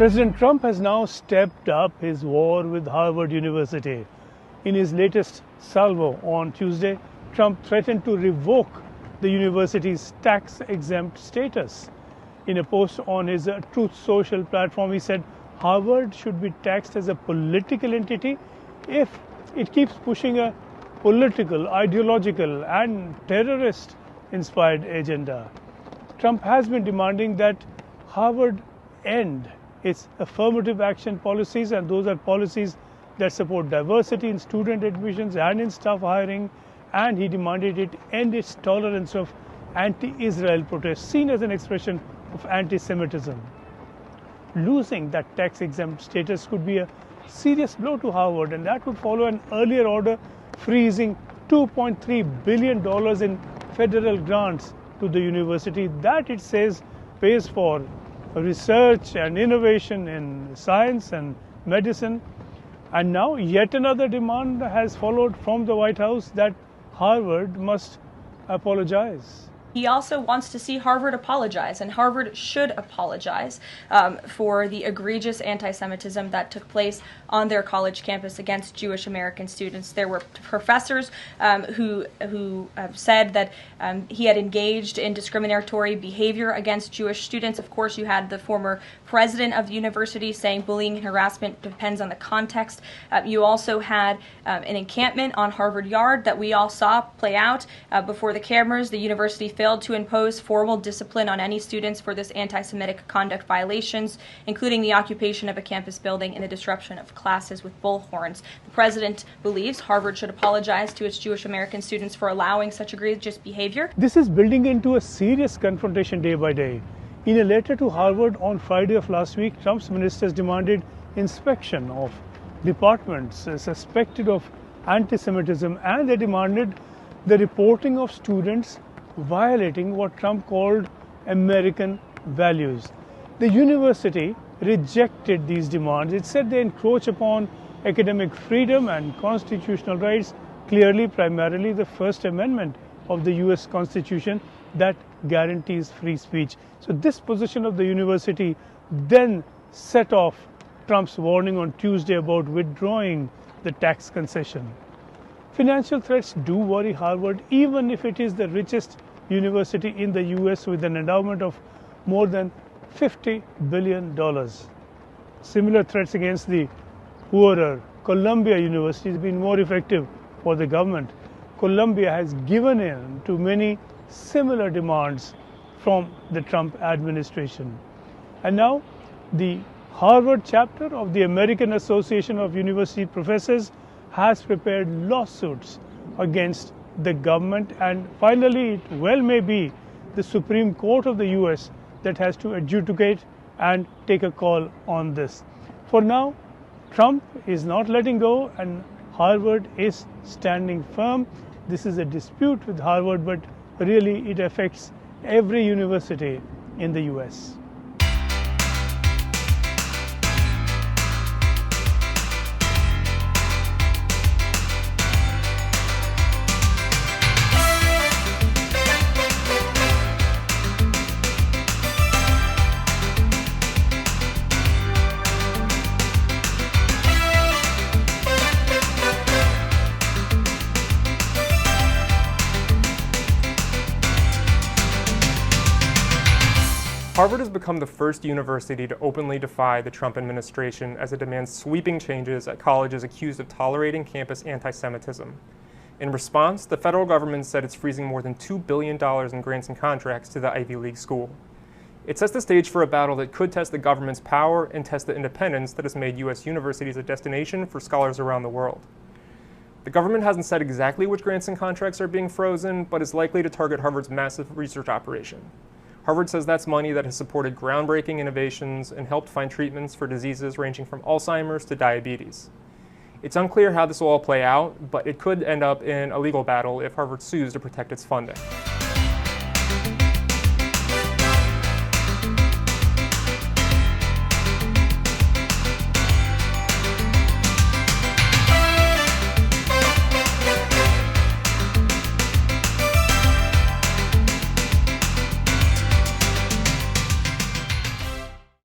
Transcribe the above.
President Trump has now stepped up his war with Harvard University. In his latest salvo on Tuesday, Trump threatened to revoke the university's tax-exempt status. In a post on his Truth Social platform, he said Harvard should be taxed as a political entity if it keeps pushing a political, ideological, and terrorist-inspired agenda. Trump has been demanding that Harvard end its affirmative action policies, and those are policies that support diversity in student admissions and in staff hiring, and he demanded it end its tolerance of anti-Israel protests seen as an expression of anti-Semitism. Losing that tax-exempt status could be a serious blow to Harvard, and that would follow an earlier order freezing $2.3 billion in federal grants to the university that it says pays for research and innovation in science and medicine. And now yet another demand has followed from the White House that Harvard must apologize. He also wants to see Harvard apologize, and Harvard should apologize for the egregious anti-Semitism that took place on their college campus against Jewish American students. There were professors who said that he had engaged in discriminatory behavior against Jewish students. Of course, you had the former president of the university saying bullying and harassment depends on the context. You also had an encampment on Harvard Yard that we all saw play out before the cameras. The university failed to impose formal discipline on any students for this anti-Semitic conduct violations, including the occupation of a campus building and the disruption of classes with bullhorns. The president believes Harvard should apologize to its Jewish American students for allowing such egregious behavior. This is building into a serious confrontation day by day. In a letter to Harvard on Friday of last week, Trump's ministers demanded inspection of departments suspected of anti-Semitism, and they demanded the reporting of students violating what Trump called American values. The university rejected these demands. It said they encroach upon academic freedom and constitutional rights, clearly primarily the First Amendment of the US Constitution that guarantees free speech. So this position of the university then set off Trump's warning on Tuesday about withdrawing the tax concession. Financial threats do worry Harvard, even if it is the richest university in the US with an endowment of more than $50 billion. Similar threats against the poorer Columbia University has been more effective for the government. Columbia has given in to many similar demands from the Trump administration. And now the Harvard chapter of the American Association of University Professors has prepared lawsuits against the government, and finally it well may be the Supreme Court of the US that has to adjudicate and take a call on this. For now, Trump is not letting go and Harvard is standing firm. This is a dispute with Harvard, but really it affects every university in the US. Harvard has become the first university to openly defy the Trump administration as it demands sweeping changes at colleges accused of tolerating campus anti-Semitism. In response, the federal government said it's freezing more than $2 billion in grants and contracts to the Ivy League school. It sets the stage for a battle that could test the government's power and test the independence that has made U.S. universities a destination for scholars around the world. The government hasn't said exactly which grants and contracts are being frozen, but is likely to target Harvard's massive research operation. Harvard says that's money that has supported groundbreaking innovations and helped find treatments for diseases ranging from Alzheimer's to diabetes. It's unclear how this will all play out, but it could end up in a legal battle if Harvard sues to protect its funding.